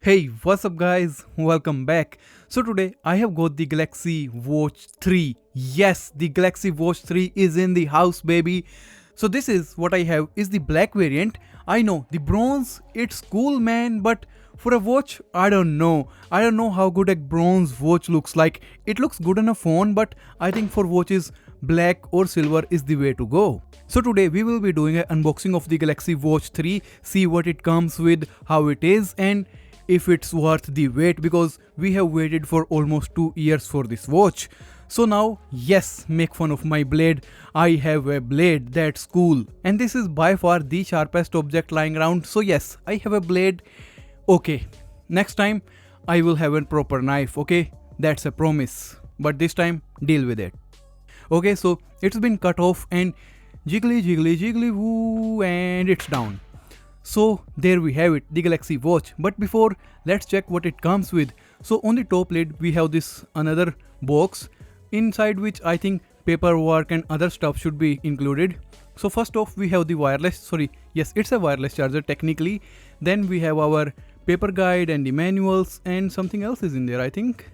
Hey, what's up guys? Welcome back. So today I have got the Galaxy Watch 3. Yes, the Galaxy Watch 3 is in the house baby. So this is what I have is the black variant. I know the bronze, it's cool man, but for a watch, I don't know. I don't know how good a bronze watch looks like. It looks good on a phone, but I think for watches, black or silver is the way to go. So today we will be doing an unboxing of the Galaxy Watch 3, see what it comes with, how it is, and if it's worth the wait, because we have waited for almost 2 years for this watch. So now, yes, make fun of my blade. I have a blade, that's cool. And this is by far the sharpest object lying around. So yes, I have a blade. Okay, next time I will have a proper knife, okay? That's a promise. But this time, deal with it. Okay, so it's been cut off and jiggly jiggly jiggly woo, and it's down. So there we have it, the Galaxy Watch. But before, let's check what it comes with. So on the top lid we have this another box, inside which I think paperwork and other stuff should be included. So first off we have the it's a wireless charger technically. Then we have our paper guide and the manuals, and something else is in there I think.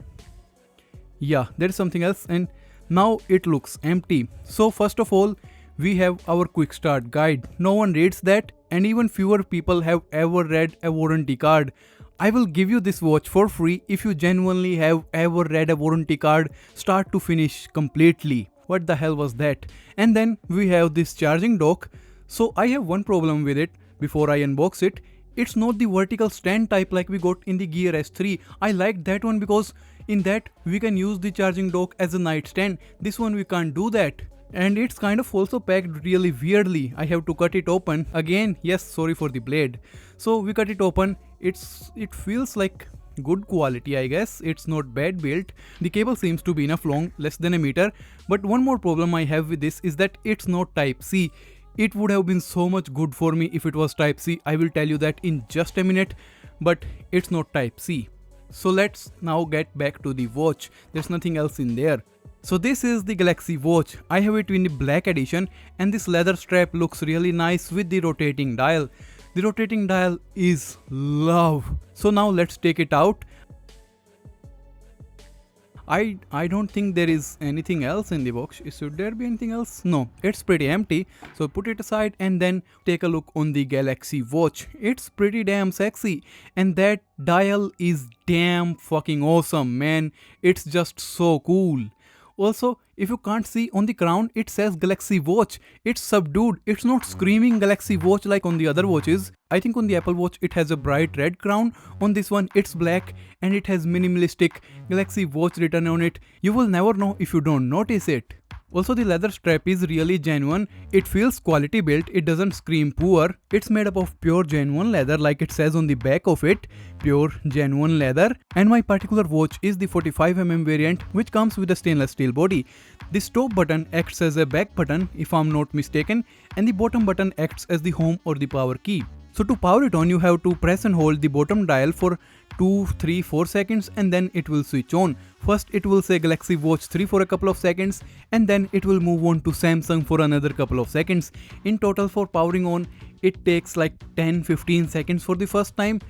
Yeah, there is something else, and now it looks empty. So first of all, we have our quick start guide. No one reads that, and even fewer people have ever read a warranty card. I will give you this watch for free if you genuinely have ever read a warranty card start to finish completely. What the hell was that? And then we have this charging dock. So I have one problem with it before I unbox it. It's not the vertical stand type like we got in the Gear S3. I like that one because in that we can use the charging dock as a nightstand. This one we can't do that. And it's kind of also packed really weirdly. I have to cut it open again. Yes, sorry for the blade. So we cut it open. It feels like good quality, I guess. It's not bad built. The cable seems to be enough long, less than a meter. But one more problem I have with this is that it's not type C. It would have been so much good for me if it was type C. I will tell you that in just a minute. But it's not type C. So let's now get back to the watch. There's nothing else in there. So this is the Galaxy Watch. I have it in the black edition, and this leather strap looks really nice with the rotating dial. The rotating dial is love. So now let's take it out. I don't think there is anything else in the box. Should there be anything else? No, it's pretty empty. So put it aside and then take a look on the Galaxy Watch. It's pretty damn sexy, and that dial is damn fucking awesome, man. It's just so cool. Also, if you can't see on the crown, it says Galaxy Watch. It's subdued. It's not screaming Galaxy Watch like on the other watches. I think on the Apple Watch it has a bright red crown. On this one it's black and it has minimalistic Galaxy Watch written on it. You will never know if you don't notice it. Also, the leather strap is really genuine. It feels quality built, it doesn't scream poor. It's made up of pure genuine leather like it says on the back of it. Pure genuine leather. And my particular watch is the 45mm variant, which comes with a stainless steel body. The stop button acts as a back button if I'm not mistaken, and the bottom button acts as the home or the power key. So to power it on, you have to press and hold the bottom dial for 2, 3, 4 seconds, and then it will switch on. First it will say Galaxy Watch 3 for a couple of seconds, and then it will move on to Samsung for another couple of seconds. In total, for powering on, it takes like 10-15 seconds for the first time.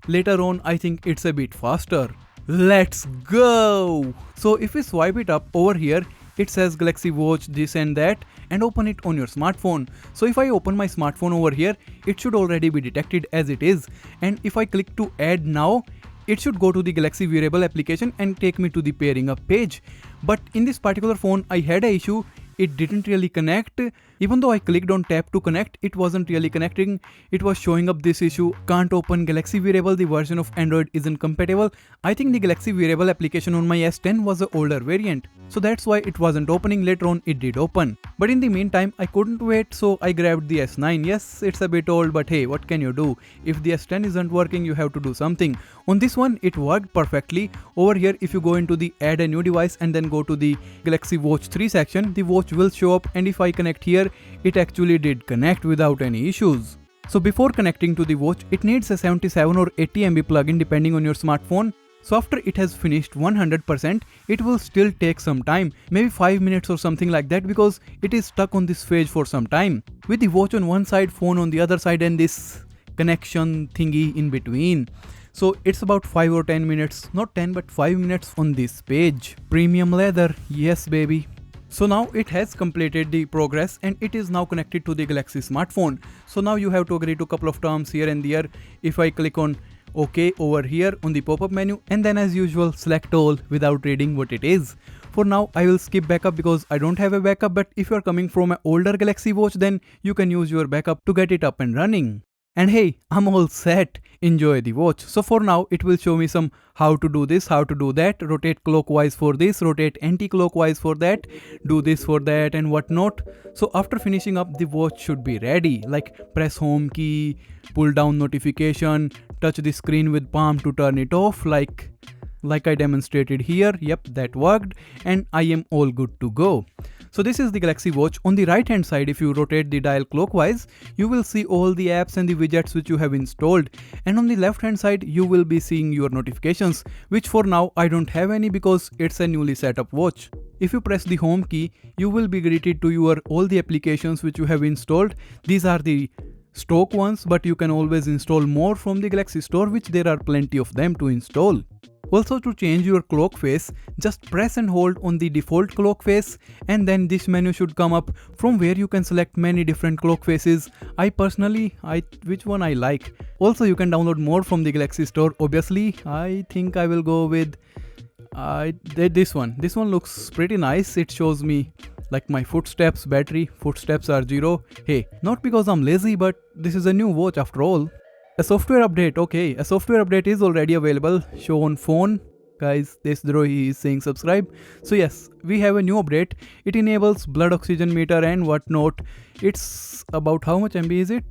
Later on, I think it's a bit faster. Let's go! So if we swipe it up over here, it says Galaxy Watch this and that, and open it on your smartphone. So if I open my smartphone over here, it should already be detected as it is. And if I click to add now, it should go to the Galaxy Wearable application and take me to the pairing up page. But in this particular phone, I had an issue. It didn't really connect. Even though I clicked on tap to connect, it wasn't really connecting. It was showing up this issue. Can't open Galaxy Wearable, the version of Android isn't compatible. I think the Galaxy Wearable application on my S10 was an older variant. So that's why it wasn't opening. Later on it did open. But in the meantime, I couldn't wait, so I grabbed the S9. Yes, it's a bit old, but hey, what can you do? If the S10 isn't working, you have to do something. On this one, it worked perfectly. Over here, if you go into the add a new device and then go to the Galaxy Watch 3 section, the watch will show up, and if I connect here, it actually did connect without any issues. So before connecting to the watch, it needs a 77 or 80 MB plugin depending on your smartphone. So after it has finished 100%, it will still take some time, maybe 5 minutes or something like that, because it is stuck on this phase for some time. With the watch on one side, phone on the other side, and this connection thingy in between. So it's about 5 or 10 minutes, not 10 but 5 minutes on this page. Premium leather, yes baby. So now it has completed the progress and it is now connected to the Galaxy smartphone. So now you have to agree to a couple of terms here and there. If I click on OK over here on the pop-up menu, and then as usual select all without reading what it is. For now I will skip backup because I don't have a backup, but if you are coming from an older Galaxy Watch then you can use your backup to get it up and running. And hey, I'm all set. Enjoy the watch. So for now, it will show me some how to do this, how to do that, rotate clockwise for this, rotate anti-clockwise for that, do this for that and whatnot. So after finishing up, the watch should be ready. Like press home key, pull down notification, touch the screen with palm to turn it off like I demonstrated here. Yep, that worked and I am all good to go. So this is the Galaxy Watch. On the right hand side, if you rotate the dial clockwise, you will see all the apps and the widgets which you have installed. And on the left hand side, you will be seeing your notifications, which for now I don't have any because it's a newly set up watch. If you press the home key, you will be greeted to your all the applications which you have installed. These are the stock ones, but you can always install more from the Galaxy Store, which there are plenty of them to install. Also, to change your clock face, just press and hold on the default clock face and then this menu should come up from where you can select many different clock faces. Which one I like. Also, you can download more from the Galaxy Store. Obviously, I think I will go with this one. This one looks pretty nice. It shows me like my footsteps, battery, footsteps are 0. Hey, not because I'm lazy, but this is a new watch after all. A software update, okay, a software update is already available. Show on phone. Guys, this Drohi is saying subscribe. So yes, we have a new update. It enables blood oxygen meter and whatnot. It's about how much MB is it?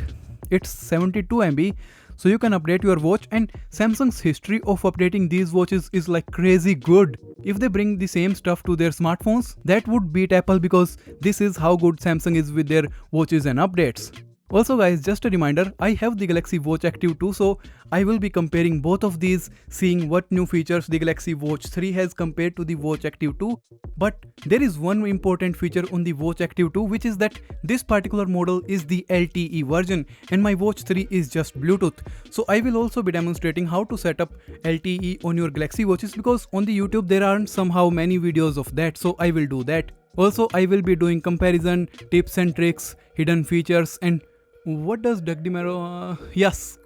It's 72 MB. So you can update your watch, and Samsung's history of updating these watches is like crazy good. If they bring the same stuff to their smartphones, that would beat Apple because this is how good Samsung is with their watches and updates. Also guys, just a reminder, I have the Galaxy Watch Active 2, so I will be comparing both of these, seeing what new features the Galaxy Watch 3 has compared to the Watch Active 2. But there is one important feature on the Watch Active 2, which is that this particular model is the LTE version and my Watch 3 is just Bluetooth. So I will also be demonstrating how to set up LTE on your Galaxy Watches because on the YouTube there aren't somehow many videos of that, so I will do that. Also, I will be doing comparison, tips and tricks, hidden features, and what does Doug DeMero? Yes,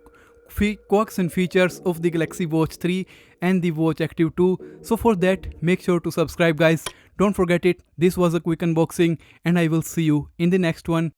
quirks and features of the Galaxy Watch 3 and the Watch Active 2. So for that, make sure to subscribe guys. Don't forget it. This was a quick unboxing and I will see you in the next one.